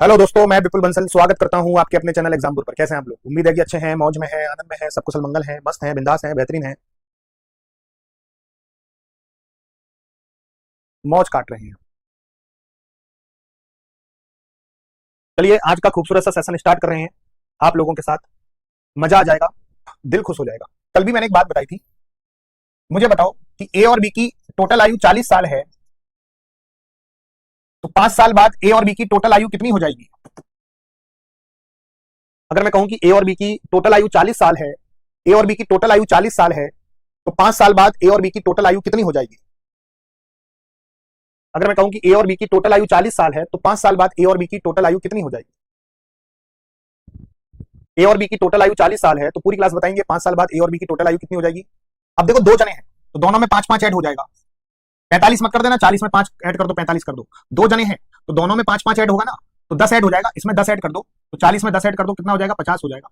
Hello दोस्तों, मैं विपुल बंसल स्वागत करता हूं आपके अपने चैनल एग्जामपुर पर। कैसे हैं आप लोग? उम्मीद है कि अच्छे हैं, मौज में हैं, आनंद में हैं, सब कुशल मंगल हैं, मस्त हैं, बिंदास हैं, बेहतरीन हैं, मौज काट रहे हैं। चलिए आज का खूबसूरत सा सेशन स्टार्ट कर रहे हैं आप लोगों के साथ। मजा आ जाएगा, दिल खुश हो जाएगा। कल भी मैंने एक बात बताई थी, मुझे बताओ कि ए और बी की टोटल आयु 40 साल है, तो 5 साल बाद ए और बी की टोटल आयु कितनी हो जाएगी? अगर मैं कहूं कि ए और बी की टोटल आयु 40 साल है, ए और बी की टोटल आयु 40 साल है, तो 5 साल बाद ए और बी की टोटल आयु कितनी हो जाएगी? अगर मैं कहूं कि ए और बी की टोटल आयु 40 साल है, तो 5 साल बाद ए और बी की टोटल आयु कितनी हो जाएगी? ए और बी की टोटल आयु 40 साल है, तो पूरी क्लास बताएंगे 5 साल बाद ए और बी की टोटल आयु कितनी हो जाएगी। अब देखो, दो जने हैं तो दोनों में 5-5 ऐड हो जाएगा। 45 मत कर देना, 40 में 5 ऐड कर दो, 45 कर दो। दो जने हैं तो दोनों में 5-5 ऐड होगा ना, तो 10 ऐड हो जाएगा। इसमें 10 ऐड कर दो, तो 40 में 10 ऐड कर दो, कितना हो जाएगा? 50 हो जाएगा।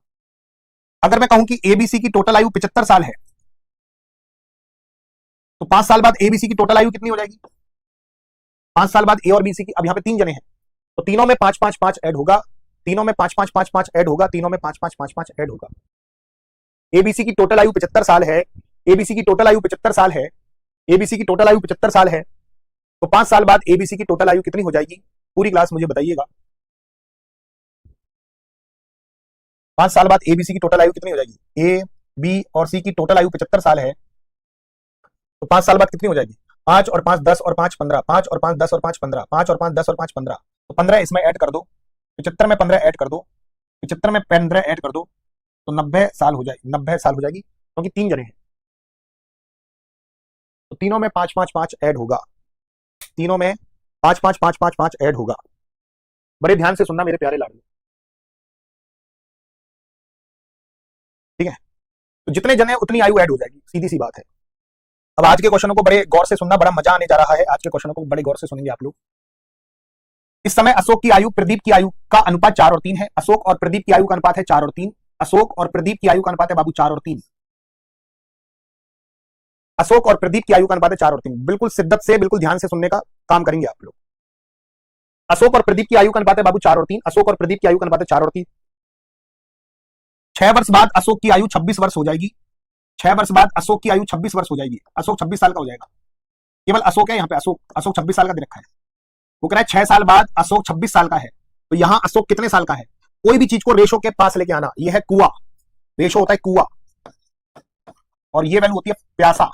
अगर मैं कहूं कि एबीसी की टोटल आयु 75 साल है, तो 5 साल बाद एबीसी की टोटल आयु कितनी हो जाएगी? 5 साल बाद ए और बीसी की, अब यहां पे 3 जने हैं तो तीनों में 5-5-5 ऐड होगा, तीनों में 5-5-5-5 ऐड होगा, तीनों में 5-5-5-5 ऐड होगा। एबीसी की टोटल आयु 75 साल है, एबीसी की टोटल आयु 75 साल है, एबीसी की टोटल आयु 75 साल है, तो 5 साल बाद एबीसी की टोटल आयु कितनी हो जाएगी? पूरी क्लास मुझे बताइएगा। 5 साल बाद एबीसी की टोटल आयु कितनी हो जाएगी? ए, बी और सी की टोटल आयु 75 साल है, तो 5 साल बाद कितनी हो जाएगी? 5 और 5 10 और 5 15, 5 और 5 10 और 5 15, 5 और 5 10 और 5 15, तो 15 इसमें ऐड कर दो, 75 में 15 ऐड कर दो, 75 में 15 ऐड कर दो, तो 90 साल हो जाएगी। 90 साल हो जाएगी क्योंकि 3 जने हैं, तो तीनों में 5-5-5 ऐड होगा, तीनों में 5-5-5-5-5 ऐड होगा। बड़े ध्यान से सुनना मेरे प्यारे लाडले, ठीक है? तो जितने जने उतनी आयु ऐड हो जाएगी, सीधी सी बात है। अब आज के क्वेश्चनों को बड़े गौर से सुनना, बड़ा मजा आने जा रहा है। आज के क्वेश्चनों को बड़े गौर से सुनेंगे आप लोग। इस समय अशोक की आयु प्रदीप की आयु का अनुपात 4 और 3 है। अशोक और प्रदीप की आयु का अनुपात है 4 और 3। अशोक और प्रदीप की आयु का अनुपात है बाबू 4 और 3। अशोक और प्रदीप की आयु का अनुपात है 4 और 3। बिल्कुल शिद्दत से, बिल्कुल ध्यान से सुनने का काम करेंगे आप लोग। अशोक और प्रदीप की आयु का अनुपात है बाबू 4 और 3। अशोक और प्रदीप की आयु का अनुपात है 4 और 3। 6 वर्ष बाद अशोक की आयु 26 वर्ष हो जाएगी। 6 वर्ष बाद अशोक की आयु 26 वर्ष हो जाएगी। अशोक 26 साल का हो जाएगा। केवल अशोक है यहाँ पे, अशोक 26 साल का दे रखा है। वो कह रहा है 6 साल बाद अशोक 26 साल का है, तो यहां अशोक कितने साल का है? कोई भी चीज को रेशो के पास लेके आना। यह है कुआं, रेशो होता है कुआं, और ये वैल्यू होती है प्यासा।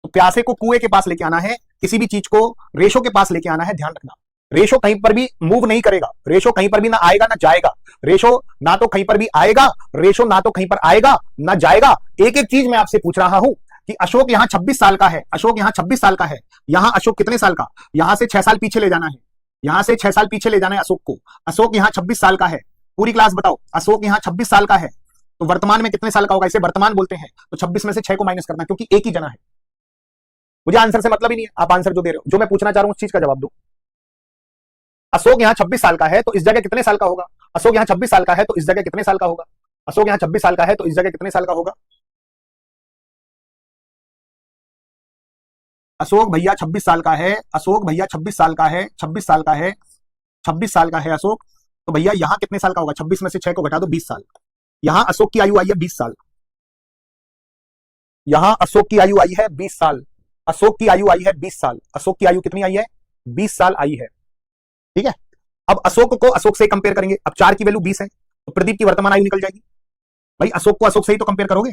तो प्यासे को कुएं के पास लेके आना है, किसी भी चीज को रेशो के पास लेके आना है। ध्यान रखना, रेशो कहीं पर भी मूव नहीं करेगा, रेशो कहीं पर भी ना आएगा ना जाएगा। रेशो ना तो कहीं पर भी आएगा, रेशो ना तो कहीं पर आएगा ना जाएगा। एक एक चीज मैं आपसे पूछ रहा हूं कि अशोक यहां 26 साल का है, अशोक यहां 26 साल का है, यहां अशोक कितने साल का? यहां से 6 साल पीछे ले जाना है, यहां से 6 साल पीछे ले जाना है अशोक को। अशोक यहां 26 साल का है। पूरी क्लास बताओ, अशोक यहां 26 साल का है तो वर्तमान में कितने साल का होगा? इसे वर्तमान बोलते हैं। तो 26 में से 6 को माइनस करना, क्योंकि एक ही जना है। मुझे आंसर से मतलब ही नहीं है, आप आंसर जो दे रहे हो, जो मैं पूछना चाह रहा हूं उस चीज का जवाब दो। अशोक यहां 26 साल का है तो इस जगह कितने साल का होगा? अशोक यहां 26 साल का है तो इस जगह कितने साल का होगा? अशोक यहां 26 साल का है तो इस जगह कितने साल का होगा? अशोक भैया 26 साल का है, अशोक भैया 26 साल का है, 26 साल का है, 26 साल का है अशोक। तो भैया यहां कितने साल का होगा? 26 में से 6 को घटा दो, 20 साल। यहां अशोक की आयु आई है 20 साल, यहां अशोक की आयु आई है 20 साल। अशोक की आयु आई है 20 साल। अशोक की आयु कितनी आई है? 20 साल आई है, ठीक है? अब अशोक को अशोक से कंपेयर करेंगे। अब 4 की वैल्यू 20 है तो प्रदीप की वर्तमान आयु निकल जाएगी। भाई अशोक को अशोक से ही तो कंपेयर करोगे।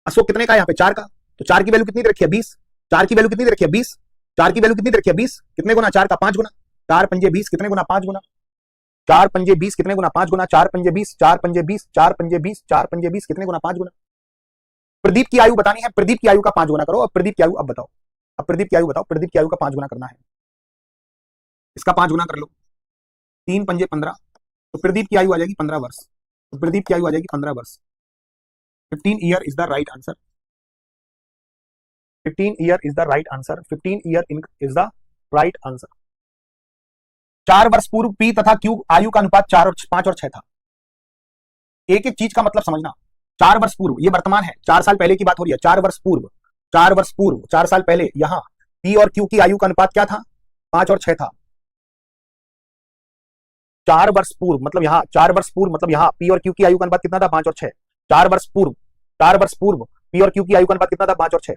अशोक कितने का है यहाँ पे? 4 का, तो 4 की वैल्यू कितनी दे रखी है? 20। 4 की वैल्यू कितनी दे रखी है? 20। 4 की वैल्यू कितनी दे रखी है? 20। कितने गुना? 4 का 5 गुना। 4 पंजे 20, कितने गुना? 5 गुना। 4 पंजे 20, कितने गुना? 5 गुना। 4 पंजे 20, 4 पंजे 20, 4 पंजे 20, 4 पंजे 20, कितने गुना? 5 गुना। प्रदीप की आयु बतानी है, प्रदीप की आयु का 5 गुना करो। अब प्रदीप की आयु अब बताओ, अब प्रदीप की आयु बताओ। प्रदीप की आयु का 5 गुना करना है, इसका 5 गुना कर लो। 3 पंजे 15, तो प्रदीप की आयु आ जाएगी 15 वर्ष। तो प्रदीप की आयु आ जाएगी 15 वर्ष। 15 year is the right answer. 15 year is the right answer. 15 year is the right answer. 4 वर्ष पूर्व पी तथा क्यू आयु का अनुपात 4 और 5 और 6 था। एक एक चीज का मतलब समझना। 4 वर्ष पूर्व, ये वर्तमान है, 4 साल पहले की बात हो रही है। 4 वर्ष पूर्व, 4 वर्ष पूर्व, 4 साल पहले यहां पी और क्यू की आयु का अनुपात क्या था? 5 और 6 था। 4 वर्ष पूर्व मतलब यहाँ 4 वर्ष पूर्व मतलब यहाँ पी और क्यू की आयु का अनुपात कितना था 5 और 6। 4 वर्ष पूर्व 4 वर्ष पूर्व पी और क्यू की आयु का अनुपात कितना था 5 और 6।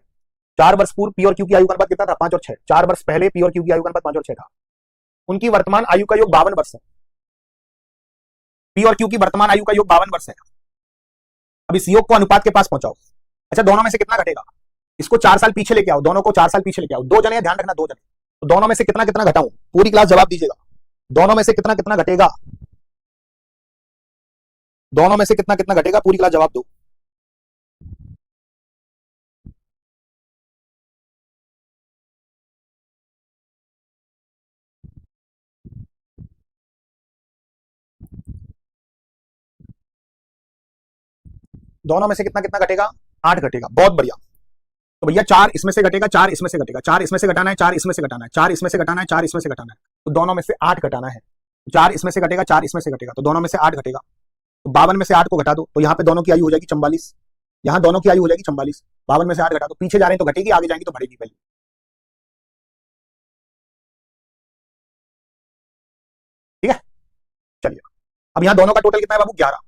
4 वर्ष पूर्व पी और क्यू की आयु का अनुपात कितना था 5 और 6। 4 वर्ष पहले पी और क्यू की आयु का अनुपात 5 और 6 था। उनकी वर्तमान आयु का योग 52 वर्ष है। पी और क्यू की वर्तमान आयु का योग 52 वर्ष है। अब इस योग को अनुपात के पास पहुंचाओ। अच्छा दोनों में से कितना घटेगा, इसको 4 साल पीछे लेके आओ, दोनों को 4 साल पीछे लेके आओ। 2 जने ध्यान रखना, 2 जने, तो दोनों में से कितना कितना घटाऊं, पूरी क्लास जवाब दीजिएगा। दोनों में से कितना कितना घटेगा, दोनों में से कितना कितना घटेगा, पूरी क्लास जवाब दो। दोनों में से कितना कितना घटेगा, 8 घटेगा, बहुत बढ़िया। तो भैया 4 इसमें से घटेगा, 4 इसमें से घटेगा, 4 इसमें से घटाना है, 4 इसमें से घटाना है, 4 इसमें से घटाना है, 4 इसमें से घटाना है, तो दोनों में से 8 घटाना है। 4 इसमें से घटेगा, 4 इसमें से घटेगा, तो दोनों में से 8 घटेगा। तो 52 में से 8 को घटा दो, तो यहाँ पे दोनों की आयु हो जाएगी 44। यहाँ दोनों की आयु हो जाएगी 44। 52 में से 8 घटा दो, पीछे जा रहे हैं तो घटेगी, आगे जाएंगे तो बढ़ेगी वैल्यू। ठीक है, चलिए अब यहाँ दोनों का टोटल कितना है बाबू, 11।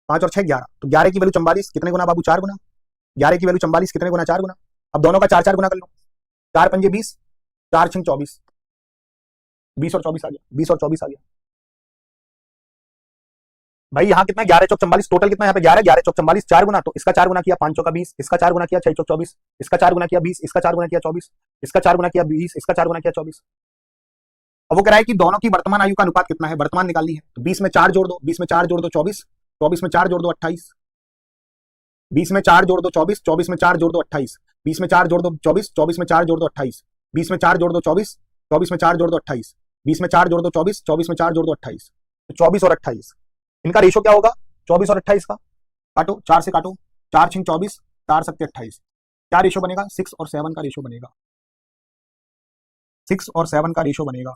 5 और 6 11, तो 11 की वैल्यू 44 कितने गुना बाबू, 4 गुना। 11 की वैल्यू 44 कितने गुना, 4 गुना। अब दोनों का 4 4 गुना कर लो, 4 पंजे 20, 4 छिंग 24, 20 और 24 आ गया, 20 और 24 आ गया। भाई यहाँ कितना, 11 चौक 44, टोटल कितना यहाँ पे 11, 11 चौक 44, 4 गुना, तो इसका 4 गुना किया 5 चौका 20, इसका 4 गुना किया 6 चौक 24, इसका 4 गुना किया 20, इसका 4 गुना किया 24, इसका 4 गुना किया 20, इसका 4 गुना किया 24। अब वो कह रहा है कि दोनों की वर्तमान आयु का अनुपात कितना है, वर्तमान निकालनी है। तो 20 में 4 जोड़ दो, 20 में 4 जोड़ दो 24, 24 में 4 जोड़ दो 28, 20 में 4 जोड़ दो 24, 24 में 4 जोड़ दो 28, 20 में 4 जोड़ दो 24, 24 में 4 जोड़ दो 28, 20 में 4 जोड़ दो 24, 24 में 4 जोड़ दो 28, 20 में 4 जोड़ दो 24, 24 में 4 जोड़ दो 28, तो 24 और 28 इनका रेशो क्या होगा, 24 और 28 का काटो, 4 से काटो, 4 छिंग 24, 4 सत्ते 28, क्या रेशो बनेगा, 6 और 7 का रेशो बनेगा, 6 और 7 का रेशो बनेगा।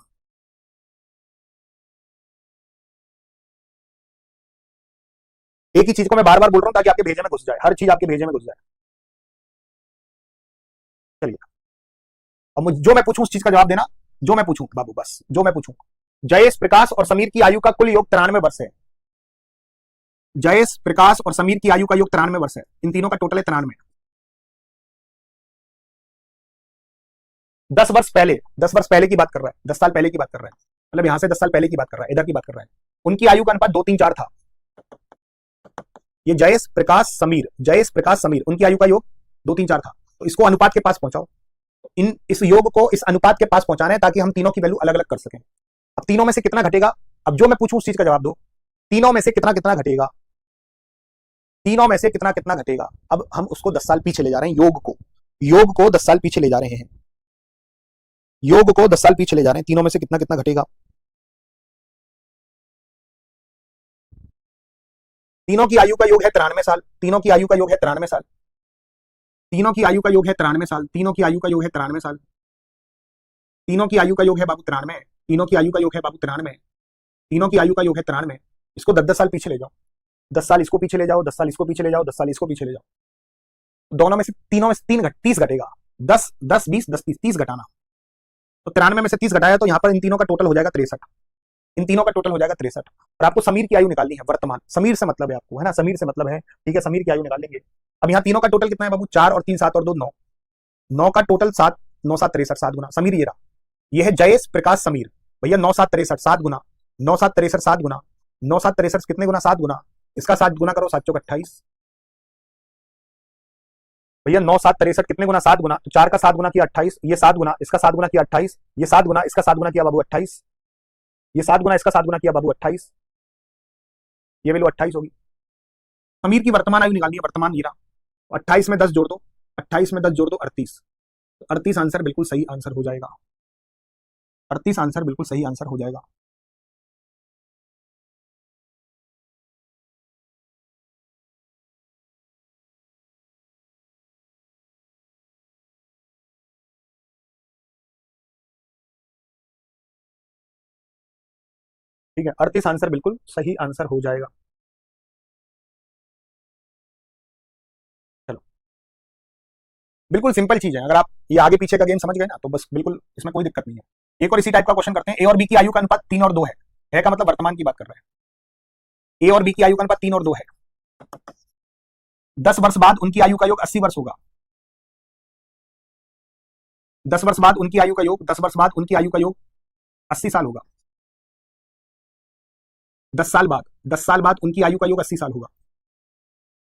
एक ही चीज को मैं बार बार बोल रहा हूं ताकि आपके भेजे में घुस जाए, हर चीज आपके भेजे में घुस जाए। चलिए अब जो मैं पूछूं उस चीज का जवाब देना, जो मैं पूछूं बाबू, बस जो मैं पूछूं। जयेश प्रकाश और समीर की आयु का कुल योग 93 वर्ष है। जयेश प्रकाश और समीर की आयु का योग 93 वर्ष है, इन तीनों का टोटल है 93। 10 वर्ष पहले, 10 वर्ष पहले की बात कर रहा है, 10 साल पहले की बात कर रहा है, मतलब यहां से 10 साल पहले की बात कर रहा है, इधर की बात कर रहा है। उनकी आयु का अनुपात 2 3 4 था। ये जयेश प्रकाश समीर, जयेश प्रकाश समीर, उनकी आयु का योग 2 3 4 था। तो इसको अनुपात के पास पहुंचाओ, इस योग को इस अनुपात के पास पहुंचाना है ताकि हम तीनों की वैल्यू अलग अलग कर सकें। अब तीनों में से कितना घटेगा, अब जो मैं पूछूं उस चीज का जवाब दो। तीनों में से कितना कितना घटेगा, तीनों में से कितना कितना घटेगा। अब हम उसको 10 साल पीछे ले जा रहे हैं, योग को 10 साल पीछे ले जा रहे हैं, योग को 10 साल पीछे ले जा रहे हैं। तीनों में से कितना कितना घटेगा, तीनों की आयु का योग है 93 साल, तीनों की आयु का योग है 93 साल, तीनों की आयु का योग है 93 साल, तीनों की आयु का योग है 93 साल, तीनों की आयु का योग है बाबू 93, तीनों की आयु का योग है बाबू 93, तीनों की आयु का योग है 93। इसको 10 10 साल पीछे ले जाओ, 10 साल इसको पीछे ले जाओ, 10 साल इसको पीछे ले जाओ, 10 साल इसको पीछे ले जाओ। दोनों में से, तीनों में से 30 घटेगा, 10 10 20 10 30, 30 घटाना। तो 93 में से 30 घटाया तो यहाँ पर इन तीनों का टोटल हो जाएगा 63, इन तीनों का टोटल हो जाएगा 63। और आपको समीर की आयु निकालनी है, वर्तमान, समीर से मतलब है आपको, है ना, समीर से मतलब है, ठीक है, समीर की आयु निकाल लेंगे। अब यहाँ तीनों का टोटल कितना है बाबू, 4 और 3 7 और 2 9, 9 का टोटल 7, 9 7 63, 7 गुना। समीर ये रहा, ये है जयेश प्रकाश समीर। भैया 9 7 63, 7 गुना, 9 7 63, 7 गुना, 9 7 63 कितने गुना, 7 गुना, इसका 7 गुना करो, 7 चौक 28। भैया 9 7 63 कितने गुना, 7 गुना, तो 4 का 7 गुना किया 28, ये 7 गुना, इसका 7 गुना किया 28, ये 7 गुना, इसका 7 गुना किया बाबू 28, ये 7 गुना, इसका 7 गुना किया बाबू 28, ये वैल्यू 28 होगी। समीर की वर्तमान आयु निकालनी है, वर्तमान गिरा, 28 में 10 जोड़ दो, 28 में 10 जोड़ दो 38, 38 आंसर बिल्कुल सही आंसर हो जाएगा, 38 आंसर बिल्कुल सही आंसर हो जाएगा। ठीक है, 38 आंसर बिल्कुल सही आंसर हो जाएगा। चलो, बिल्कुल सिंपल चीज है, अगर आप ये आगे पीछे का गेम समझ गए ना तो बस बिल्कुल इसमें कोई दिक्कत नहीं है। एक और इसी टाइप का क्वेश्चन करते हैं। ए और बी की आयु का अनुपात 3 और 2 है। है का मतलब वर्तमान की बात कर रहे हैं। ए और बी की आयु का अनुपात 3 और 2 है। 10 वर्ष बाद उनकी आयु का योग 80 वर्ष होगा। 10 वर्ष बाद उनकी आयु का योग 10 वर्ष बाद उनकी आयु का योग 80 साल होगा। 10 साल बाद 10 साल बाद उनकी आयु का योग 80 साल होगा।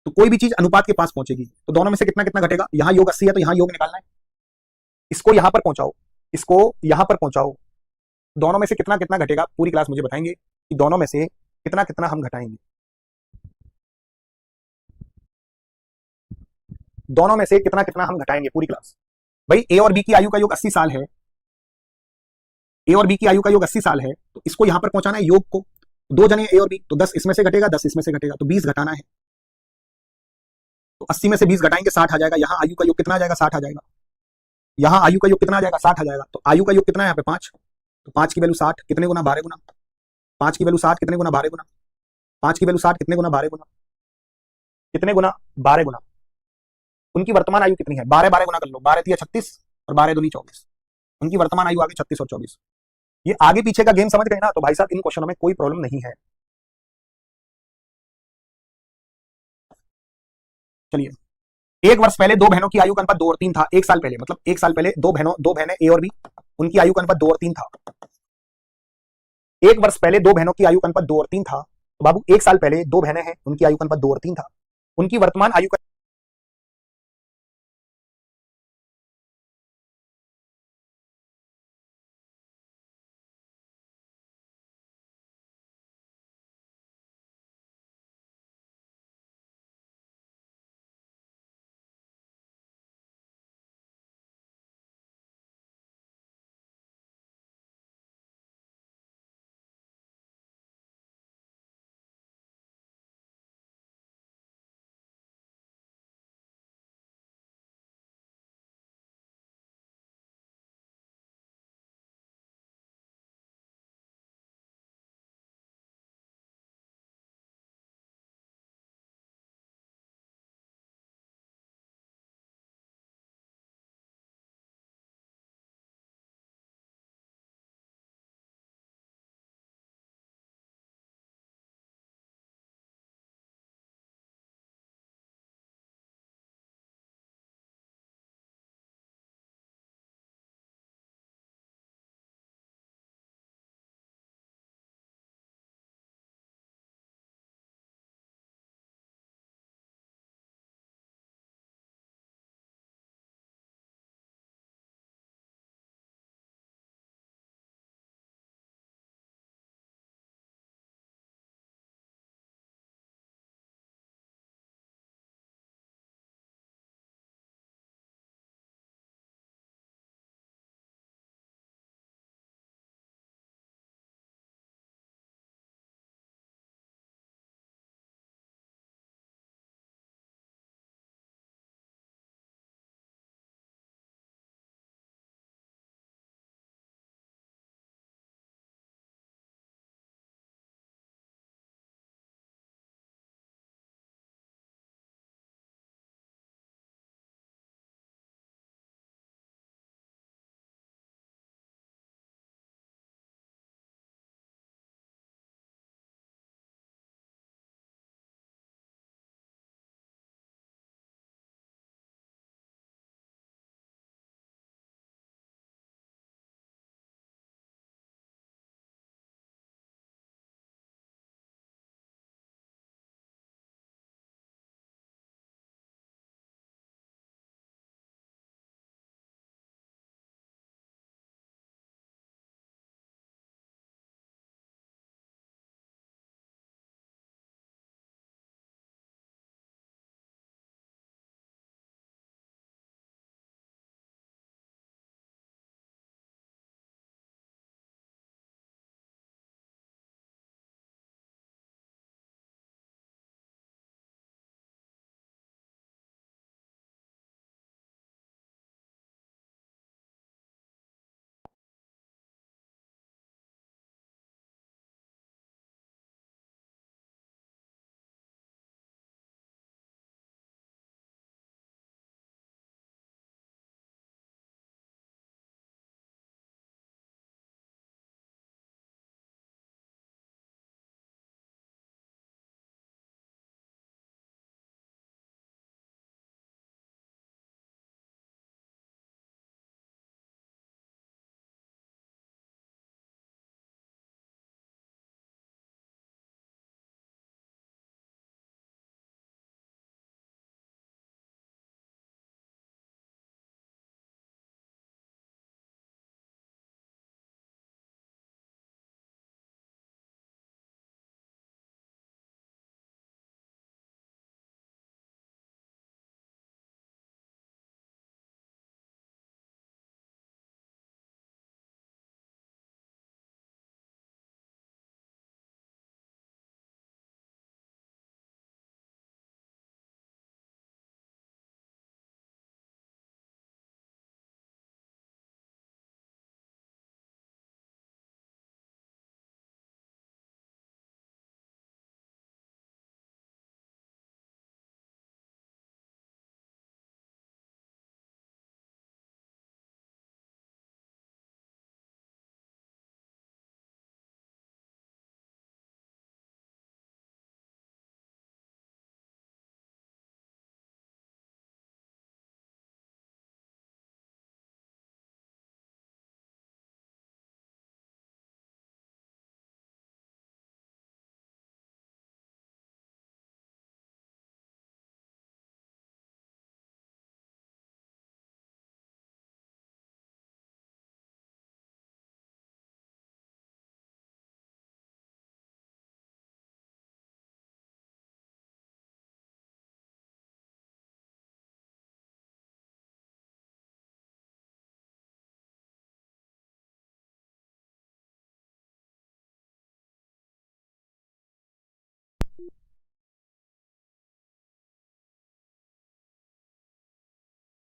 तो कोई भी चीज अनुपात के पास पहुंचेगी तो दोनों में से कितना कितना घटेगा। यहां योग 80 है तो यहां योग निकालना है। इसको यहां पर पहुंचाओ, इसको यहां पर पहुंचाओ, दोनों में से कितना कितना घटेगा पूरी क्लास मुझे बताएंगे कि दोनों में से कितना कितना हम घटाएंगे। दोनों में से कितना कितना हम घटाएंगे पूरी क्लास। भाई ए और बी की आयु का योग 80 साल है। ए और बी की आयु का योग 80 साल है तो इसको यहां पर पहुंचाना है योग को। दो जने ए और बी तो 10 इसमें से घटेगा 10 इसमें से घटेगा तो 20 घटाना है। तो 80 में से 20 घटाएंगे 60 आ जाएगा। यहां आयु का योग कितना आ जाएगा 60 आ जाएगा। यहां आयु का योग कितना आ जाएगा 60 आ जाएगा। तो आयु का योग कितना है यहाँ पे 5। तो 5 की वैल्यू 60 कितने गुना 12 गुना। 5 की वैल्यू 60 कितने गुना 12 गुना। 5 की वैल्यू 60 कितने गुना 12 गुना। कितने गुना 12 गुना। उनकी वर्तमान आयु कितनी है 12 12 गुना कर लो। 12 तिया 36 और 12 दूनी 24। उनकी वर्तमान आयु आगे 36 और 24। ये आगे पीछे का गेम समझ गए ना। तो भाई साहब इन क्वेश्चनों में कोई प्रॉब्लम नहीं है। चलिए, 1 वर्ष पहले दो बहनों की आयु का अनुपात 2 और 3 था। 1 साल पहले मतलब 1 साल पहले दो बहनें ए और बी, उनकी आयु का अनुपात 2 और 3 था। 1 वर्ष पहले दो बहनों की आयु का अनुपात 2 और 3 था। तो बाबू 1 साल पहले दो बहनें हैं उनकी आयु का अनुपात 2 और 3 था। उनकी वर्तमान आयु का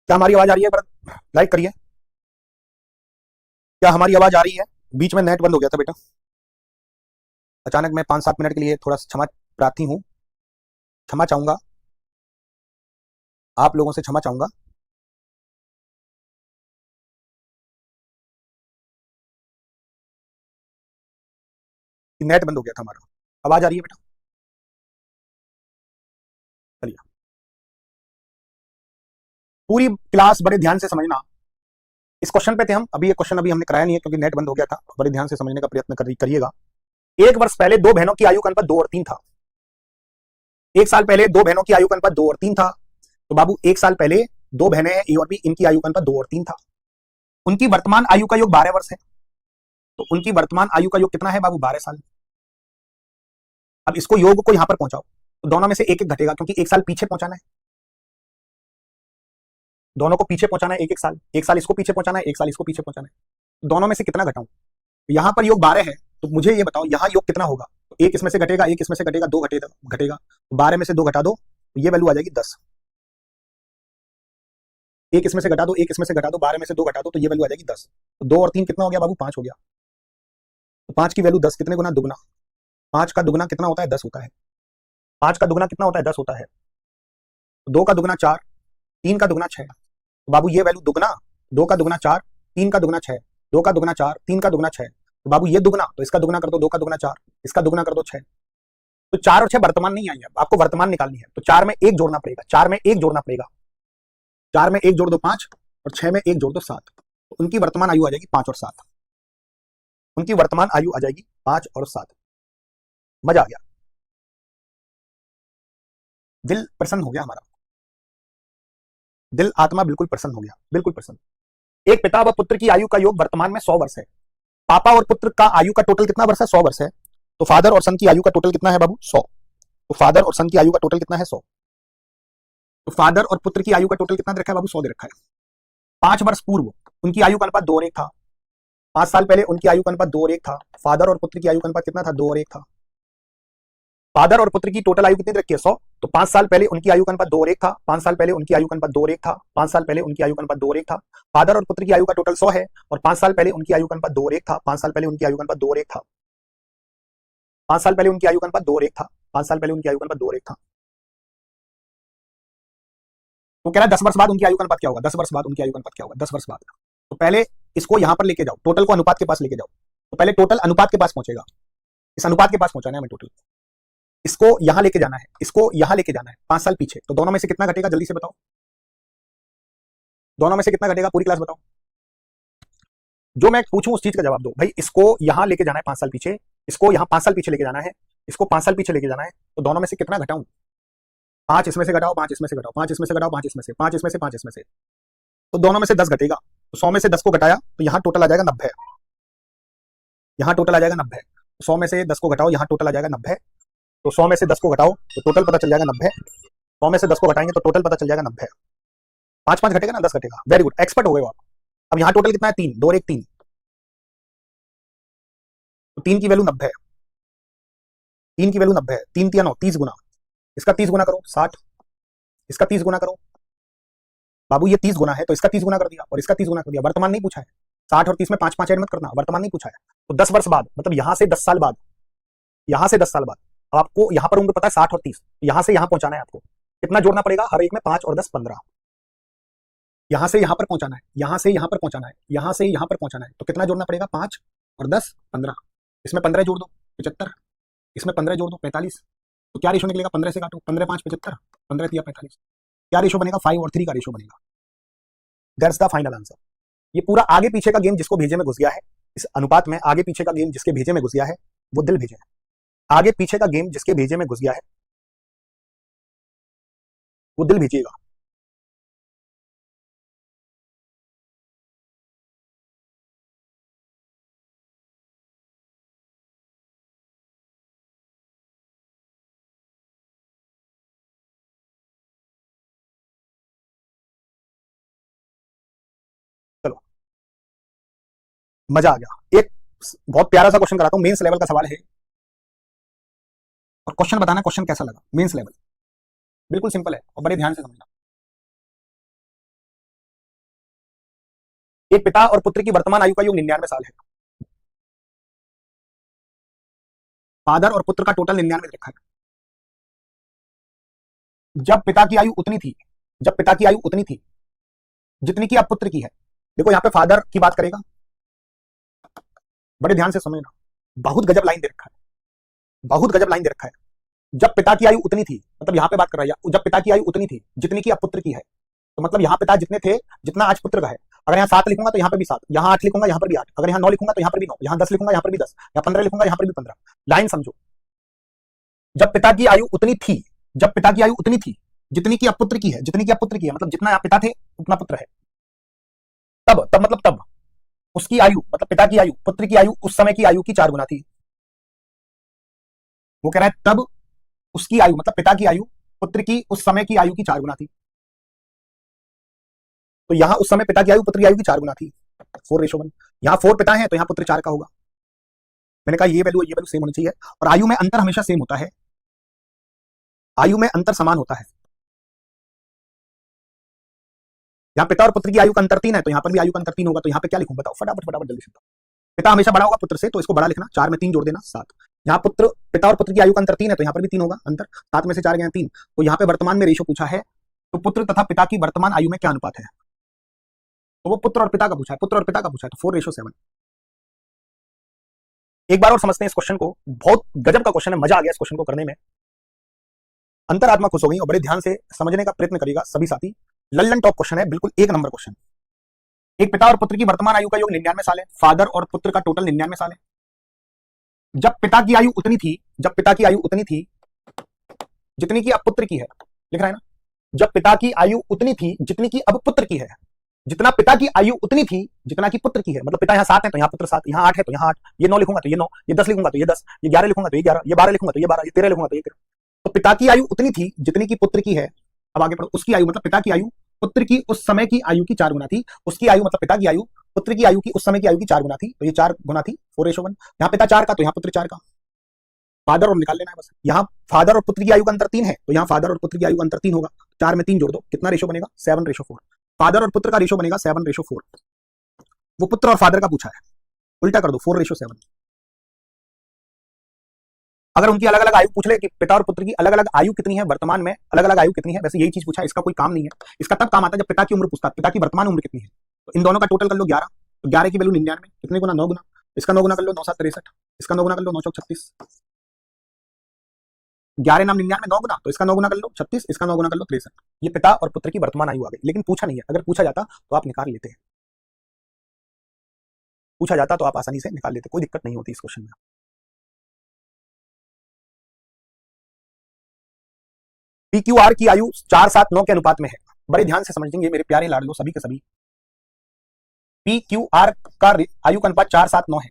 क्या हमारी आवाज आ रही है? लाइक करिए। क्या हमारी आवाज आ रही है? बीच में नेट बंद हो गया था बेटा, अचानक। मैं 5-7 मिनट के लिए थोड़ा सा क्षमा प्रार्थी हूँ, क्षमा चाहूंगा, आप लोगों से क्षमा चाहूंगा। नेट बंद हो गया था हमारा। आवाज आ रही है बेटा? चलिए, पूरी क्लास बड़े ध्यान से समझना। इस क्वेश्चन पे थे हम, अभी ये क्वेश्चन अभी हमने कराया नहीं है क्योंकि नेट बंद हो गया था। बड़े ध्यान से समझने का प्रयत्न करिएगा। 1 वर्ष पहले दो बहनों की आयु का अनुपात 2 और 3 था। 1 साल पहले दो बहनों की आयु का अनुपात 2 और 3 था। तो बाबू 1 साल पहले दो बहनें हैं ए और बी, इनकी आयु का अनुपात 2 और 3 था। उनकी वर्तमान आयु का योग 12 वर्ष है। तो उनकी वर्तमान आयु का योग कितना है बाबू? 12 साल। अब इसको योग को यहां पर पहुंचाओ तो दोनों में से एक एक घटेगा, क्योंकि 1 साल पीछे पहुंचाना है, दोनों को पीछे पहुंचाना है। एक एक साल, 1 साल इसको पीछे पहुंचाना है, 1 साल इसको पीछे पहुंचाना है। दोनों में से कितना घटाऊं? यहां पर योग 12 है, तो मुझे ये बताओ यहां योग कितना होगा? तो एक इसमें से घटेगा, एक इसमें से घटेगा, 2 घटेगा। 12 में से 2 घटा दो तो ये वैल्यू आ जाएगी 10। एक इसमें से घटा दो, एक इसमें से घटा दो, 12 में से 2 घटा दो तो ये वैल्यू आ जाएगी 10। तो 2 और 3 कितना हो गया बाबू? 5 हो गया। तो 5 की वैल्यू 10 कितने गुना? दुगना। 5 का दुगना कितना होता है? 10 होता है। 5 का दुगना कितना होता है? 10 होता है। 2 का दुगना 4, 3 का दुगना 6। तो बाबू ये वैल्यू दुगना, 2 का दुगना 4, 3 का दुगना 6, 2 का दुगना 4, 3 का दुगना 6। तो बाबू ये दुगना, तो इसका दुगना कर दो, 2 का दुगना 4, इसका दुगना कर दो 6। तो 4 और 6 वर्तमान नहीं आई है, आपको वर्तमान निकालनी है। तो 4 में 1 जोड़ना पड़ेगा, 4 में 1 जोड़ना पड़ेगा। 4 में 1 जोड़ दो 5 और 6 में 1 जोड़ दो 7। तो उनकी वर्तमान आयु आ जाएगी 5 और 7। उनकी वर्तमान आयु आ जाएगी 5 और 7। मजा आ गया, दिल प्रसन्न हो गया हमारा, दिल आत्मा बिल्कुल प्रसन्न हो गया, बिल्कुल प्रसन्न। एक पिता व पुत्र की आयु का योग वर्तमान में 100 वर्ष है। पापा और पुत्र का आयु का टोटल कितना वर्ष है? 100 वर्ष है। तो फादर और सन की आयु का टोटल कितना है बाबू? 100। तो फादर और सन की आयु का टोटल कितना है? 100। तो फादर और पुत्र की आयु का टोटल कितना दे रखा है बाबू? 100 दे रखा है। 5 वर्ष पूर्व उनकी आयु का अनुपात 2 और 1 था। 5 साल पहले उनकी आयु का अनुपात 2 और 1 था। फादर और पुत्र की आयु का अनुपात कितना था? 2 और 1 था। फादर और पुत्र की टोटल आयु कितनी दे रखी है? 100। तो 5 साल पहले उनकी आयु का अनुपात 2 और 1 था। 5 साल पहले उनकी आयु का अनुपात 2 और 1 था। 5 साल पहले उनकी आयु का अनुपात 2 और 1 था। फादर और पुत्र की आयु का टोटल 100 है और 5 साल पहले उनकी आयु का अनुपात 2 और 1 था। 5 साल पहले उनकी आयु का अनुपात 2 और 1 था। 5 साल पहले उनकी आयु का अनुपात 2 और 1 था। 5 साल पहले उनकी आयु का अनुपात 2 और 1 था। तो कह रहा है 10 वर्ष बाद उनकी आयु का अनुपात क्या होगा? 10 वर्ष बाद उनकी आयु का अनुपात क्या होगा? 10 वर्ष बाद। तो पहले इसको यहां पर लेके जाओ, टोटल को अनुपात के पास लेके जाओ। तो पहले टोटल अनुपात के पास पहुंचेगा, इस अनुपात के पास पहुंचाना है हमें टोटल। इसको यहां लेके जाना है, इसको यहां लेके जाना है 5 साल पीछे। तो दोनों में से कितना घटेगा? जल्दी से बताओ, दोनों में से कितना घटेगा? पूरी क्लास बताओ, जो मैं पूछूं उस चीज का जवाब दो भाई। इसको यहां लेके जाना है 5 साल पीछे, इसको यहां 5 साल पीछे लेके जाना है, इसको 5 साल पीछे लेके जाना है। तो दोनों में से कितना घटाऊं? 5 इसमें से घटाओ, 5 इसमें से घटाओ, 5 इसमें से घटाओ, 5 इसमें से, 5 इसमें से, 5 इसमें से। तो दोनों में से 10 घटेगा। तो 100 में से 10 को घटाया तो यहाँ टोटल आ जाएगा 90। यहाँ टोटल आ जाएगा 90। 100 में से 10 को घटाओ, यहाँ टोटल आ जाएगा 90। तो 100 में से 10 को घटाओ तो टोटल पता चल जाएगा 90। 100 में से 10 को घटाएंगे तो टोटल पता चल जाएगा 90। 5 5 घटेगा ना, 10 घटेगा। वेरी गुड, एक्सपर्ट हो गए आप। अब यहाँ टोटल कितना है? 3, 2 और 1 3। तो 3 की वैल्यू 90 है। 3 की वैल्यू 90 है। 3 3 9, 30 गुना। इसका 30 गुना करो 60, इसका 30 गुना करो बाबू। ये 30 गुना है तो इसका 30 गुना कर दिया और इसका 30 गुना कर दिया। वर्तमान नहीं पूछा है। 60 और 30 में 5 5 ऐड मत करना, वर्तमान नहीं पूछा है। तो 10 वर्ष बाद, मतलब यहां से 10 साल बाद, यहां से 10 साल बाद। अब आपको यहां पर उम्र पता है 60 और 30, यहां से यहां पहुंचाना है आपको। कितना जोड़ना पड़ेगा? हर एक में 5 और 10 15। यहां से यहां पर पहुंचाना है, यहां से यहां पर पहुंचाना है, यहां से यहां पर पहुंचाना है। तो कितना जोड़ना पड़ेगा? 5 और 10 15। इसमें 15 जोड़ दो 75, इसमें 15 जोड़ दो 45। तो क्या रेशो निकलेगा? 15 से काटो, 15 5 75, 15 3 45। क्या रेशो बनेगा? 5 और 3 का रेशो बनेगा। That's the final answer. ये पूरा आगे पीछे का गेम जिसको भेजे में घुस गया है, इस अनुपात में आगे पीछे का गेम जिसके भेजे में घुस गया है वो दिल भेजे है। आगे पीछे का गेम जिसके भेजे में घुस गया है वो दिल भेजिएगा। चलो, मजा आ गया। एक बहुत प्यारा सा क्वेश्चन कराता हूं, मेंस लेवल का सवाल है और क्वेश्चन बताना क्वेश्चन कैसा लगा। मेंस लेवल बिल्कुल सिंपल है और बड़े ध्यान से समझना। एक पिता और पुत्र की वर्तमान आयु का योग 99 साल है। फादर और पुत्र का टोटल 99 रखा है। जब पिता की आयु उतनी थी, जब पिता की आयु उतनी थी जितनी की अब पुत्र की है। देखो यहां पे फादर की बात करेगा, बड़े ध्यान से समझना, बहुत गजब लाइन दे रखा है, बहुत गजब लाइन दे रखा है। जब पिता की आयु उतनी थी, मतलब यहां पे बात कर रहा है, जब पिता की आयु उतनी थी जितनी की अब पुत्र की है, तो मतलब यहां पिता जितने थे जितना आज पुत्र का है। अगर यहाँ 7 लिखूंगा तो यहाँ पे भी 7, यहाँ 8 लिखूंगा यहाँ पर भी 8, अगर यहाँ 9 लिखूंगा तो यहाँ पर भी 9, यहाँ 10 लिखूंगा यहाँ पर भी 10, यहाँ 15 लिखूंगा यहाँ पर भी 15। लाइन समझो, जब पिता की आयु उतनी थी, जब पिता की आयु उतनी थी जितनी की अब पुत्र की है, जितनी की अब पुत्र की है, मतलब जितना पिता थे उतना पुत्र है। तब तब मतलब तब उसकी आयु, मतलब पिता की आयु पुत्र की आयु उस समय की आयु की 4 गुना थी। वो कह रहा है तब उसकी आयु, मतलब पिता की आयु पुत्र की उस समय की आयु की 4 गुना थी। तो यहां उस समय पिता की आयु पुत्र की आयु की 4 गुना थी, 4:1। यहां 4 पिता है तो यहां पुत्र 4 का होगा। मैंने कहा ये वैल्यू सेम होनी चाहिए, और आयु में अंतर हमेशा सेम होता है, आयु में अंतर समान होता है। यहाँ पिता और पुत्र की आयु का अंतर 3 है तो यहाँ पर भी आयु का अंतर 3 होगा, तो यहाँ पे क्या लिखूं बताओ, फटाफट फटाफट जल्दी से बताओ। पिता हमेशा बड़ा होगा पुत्र से, तो इसको बड़ा लिखना, 4 में 3 जोड़ देना 7। यहाँ पुत्र, पिता और पुत्र की आयु का अंतर 3 है तो यहाँ पर भी 3 होगा अंतर, 7 में से 4 गए 3। तो यहाँ पे वर्तमान में रेशो पूछा है, तो पुत्र तथा पिता की वर्तमान आयु में क्या अनुपात है, तो वो पुत्र और पिता का पूछा है, पुत्र और पिता का पूछा है, तो 4:7। एक बार और समझते हैं इस क्वेश्चन को, बहुत गजब का क्वेश्चन है, मजा आ गया इस क्वेश्चन को करने में, अंतरात्मा खुश हो गई, और बड़े ध्यान से समझने का प्रयत्न करेगा सभी साथी। लल्लन टॉप क्वेश्चन है, बिल्कुल 1 नंबर क्वेश्चन। एक पिता और पुत्र की वर्तमान आयु का योग 99 साल है, फादर और पुत्र का टोटल 99 साल है। जब पिता की आयु उतनी थी, जब पिता की आयु उतनी थी जितनी की अब पुत्र की है, लिख रहा है ना, जब पिता की आयु उतनी थी जितनी की अब पुत्र की है, जितना पिता की आयु उतनी थी जितना की पुत्र की है, मतलब पिता यहाँ 7 है तो यहाँ पुत्र 7, यहाँ 8 है तो यहाँ 8, ये 9 लिखूंगा तो ये 9, ये 10 लिखूंगा तो ये 10, ये 11 लिखूंगा तो ये 11, ये 12 लिखूंगा तो ये 12, ये 13 लिखूंगा तो ये 13। तो पिता की आयु उतनी थी जितनी की पुत्र की है। अब आगे पढ़ो, उसकी आयु मतलब पिता की आयु पुत्र की उस समय की आयु की 4 गुना थी, उसकी आयु मतलब पिता की आयु पुत्र की आयु की उस समय की आयु की 4 गुना थी, तो ये 4 गुना थी, 4:1। यहाँ पिता 4 का तो यहाँ पुत्र 4 का, फादर और निकाल लेना है बस। यहाँ फादर और पुत्र की आयु का अंतर 3 है तो यहाँ फादर और पुत्र की आयु का अंतर 3 होगा, 4 में 3 जोड़ दो, कितना रेशो बनेगा, 7:4। फादर और पुत्र का रेशो बनेगा 7:4। वो पुत्र और फादर का पूछा है, उल्टा कर दो, 4:7। अगर उनकी अलग अलग आयु पूछ ले कि पिता और पुत्र की अलग अलग आयु कितनी है, वर्तमान में अलग अलग आयु कितनी है, वैसे यही चीज पूछा है, इसका कोई काम नहीं है। इसका तब काम आता है जब पिता की उम्र पूछता है, पिता की वर्तमान उम्र कितनी है, तो इन दोनों का टोटल कर लो 11, तो 11 की वैल्यू 99, कितने गुना, 9 गुना, इसका 9 गुना कर लो 9×7=63, इसका 9 गुना कर लो 9×4=36, 11 नाम 99, 9 गुना, तो इसका 9 गुना कर लो 36, इसका 9 गुना कर लो 63। ये पिता और पुत्र की वर्तमान आयु आ गई, लेकिन पूछा नहीं है, अगर पूछा जाता तो आप निकाल लेते हैं, पूछा जाता तो आप आसानी से निकाल लेते, कोई दिक्कत नहीं होती इस क्वेश्चन में। PQR की आयु 4:7:9 के अनुपात में है, बड़े ध्यान से समझेंगे मेरे प्यारे लाडलो सभी के सभी। PQR का आयु का अनुपात 4:7:9 है,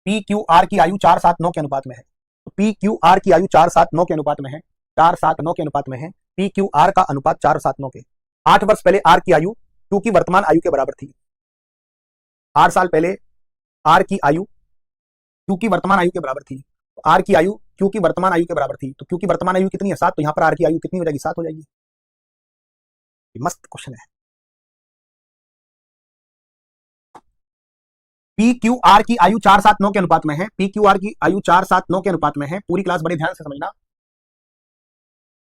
PQR की आयु 4:7:9 के अनुपात में है, तो PQR की आयु 4:7:9 के अनुपात में है, 4:7:9 के अनुपात में है, PQR का अनुपात 4:7:9 के। 8 वर्ष पहले R की आयु Q की वर्तमान आयु के बराबर थी, 8 साल पहले R की आयु Q की वर्तमान आयु के बराबर थी, तो R की आयु Q की वर्तमान आयु के बराबर थी, तो Q की वर्तमान आयु कितनी है, 7, तो यहाँ पर R की आयु कितनी हो जाएगी, 7 हो जाएगी। मस्त क्वेश्चन है। PQR की आयु 4:7:9 के अनुपात में है, PQR की आयु 4:7:9 के अनुपात में है, पूरी क्लास बड़े ध्यान से समझना।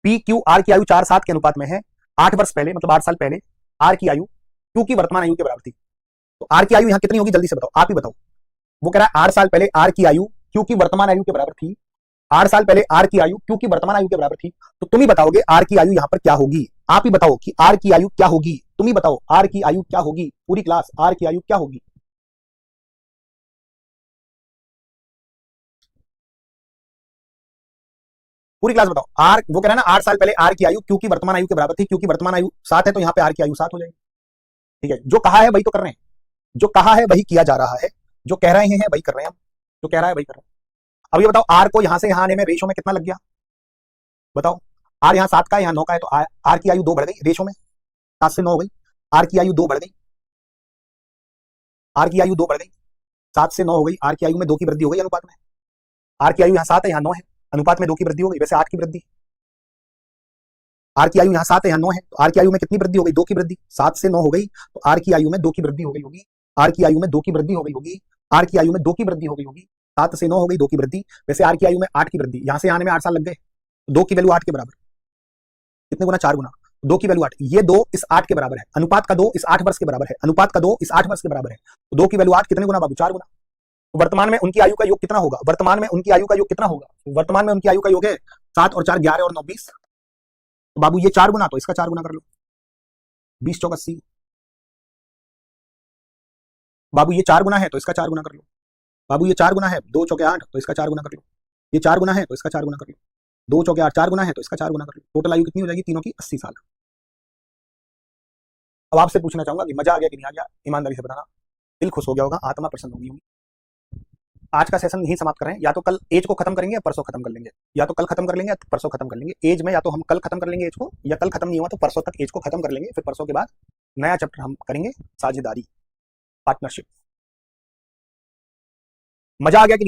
PQR की आयु 4:7 के अनुपात में है, 8 वर्ष पहले मतलब 8 साल पहले R की आयु Q की वर्तमान आयु के बराबर थी, तो R की आयु यहाँ कितनी होगी, जल्दी से बताओ, आप ही बताओ। वो कह रहा है 8 साल पहले R की आयु Q की वर्तमान आयु के बराबर थी, 8 साल पहले R की आयु Q की वर्तमान आयु के बराबर थी, तो तुम ही बताओगे R की आयु यहाँ पर क्या होगी, आप ही बताओ कि R की आयु क्या होगी, तुम ही बताओ R की आयु क्या होगी, पूरी क्लास R की आयु क्या होगी। पूरी क्लास बताओ। आर, वो कह रहा है ना 8 साल पहले आर की आयु Q की वर्तमान आयु के बराबर थी, Q की वर्तमान आयु 7 है तो यहाँ पे आर की आयु 7 हो जाएगी। ठीक है, जो कहा है वही तो कर रहे हैं, जो कहा है वही किया जा रहा है, जो कह रहे हैं वही कर रहे हैं हम, जो कह रहा है वही कर रहे हैं। अब ये बताओ आर को यहां से यहां आने में रेशो में कितना लग गया, बताओ। आर यहाँ 7 का है, यहाँ 9 का है, तो आर की आयु 2 बढ़ गई रेशो में, 7 से 9 हो गई, आर की आयु 2 बढ़ गई, आर की आयु 2 बढ़ गई, 7 से 9 हो गई, आर की आयु में 2 की वृद्धि हो गई अनुपात में। आर की आयु यहाँ 7 है, यहाँ 9 है, अनुपात में 2 की वृद्धि हो गई, वैसे 8 की वृद्धि। आर की आयु यहाँ 7 है, यहाँ 9 है, तो आर की आयु में कितनी वृद्धि हो गई? 2 की वृद्धि। 7 से 9 हो गई, तो आर की आयु में 2 की वृद्धि हो गई होगी। आर की आयु में 2 की वृद्धि हो गई होगी। आर की आयु में 2 की वृद्धि हो गई होगी। 7 से 9 हो गई, 2 की वृद्धि। वैसे आर की आयु में 8 की वृद्धि, यहां से आने में 8 साल लग गए। 2 की वैल्यू 8 के बराबर, कितने गुना? 4 गुना। 2 की वैल्यू 8, ये 2 इस 8 के बराबर है। अनुपात का 2 इस 8 वर्ष के बराबर है। अनुपात का 2 इस 8 वर्ष के बराबर है। तो 2 की वैल्यू 8, कितने गुना बाबू? 4 गुना। तो वर्तमान में उनकी आयु का योग कितना होगा? वर्तमान में उनकी आयु का योग कितना होगा? वर्तमान में उनकी आयु का योग है 7 और 4 11 और 9 20। तो बाबू ये 4 गुना, तो इसका 4 गुना कर लो। 20 चौक 80। बाबू ये 4 गुना है, तो इसका 4 गुना कर लो। बाबू ये 4 गुना है, 2 चौके 8, तो इसका 4 गुना कर लो। ये 4 गुना है, तो इसका 4 गुना कर लो। 2 चौके 8, 4 गुना है, तो इसका 4 गुना कर लो। टोटल आयु कितनी हो जाएगी तीनों की? 80 साल। अब आपसे पूछना चाहूंगा कि मजा आ गया कि नहीं आ गया? ईमानदारी से बताना। दिल खुश हो गया होगा, आत्मा प्रसन्न हो गई होगी। आज का सेशन यही समाप्त करें। या तो कल एज को खत्म करेंगे या परसों खत्म कर लेंगे। या तो कल खत्म कर लेंगे या परसों खत्म कर लेंगे। एज में या तो हम कल खत्म कर लेंगे एज को, या कल खत्म नहीं हुआ तो परसों तक एज को खत्म कर लेंगे। फिर परसों के बाद नया चैप्टर हम करेंगे, साझेदारी, पार्टनरशिप। मजा आ गया कि नहीं?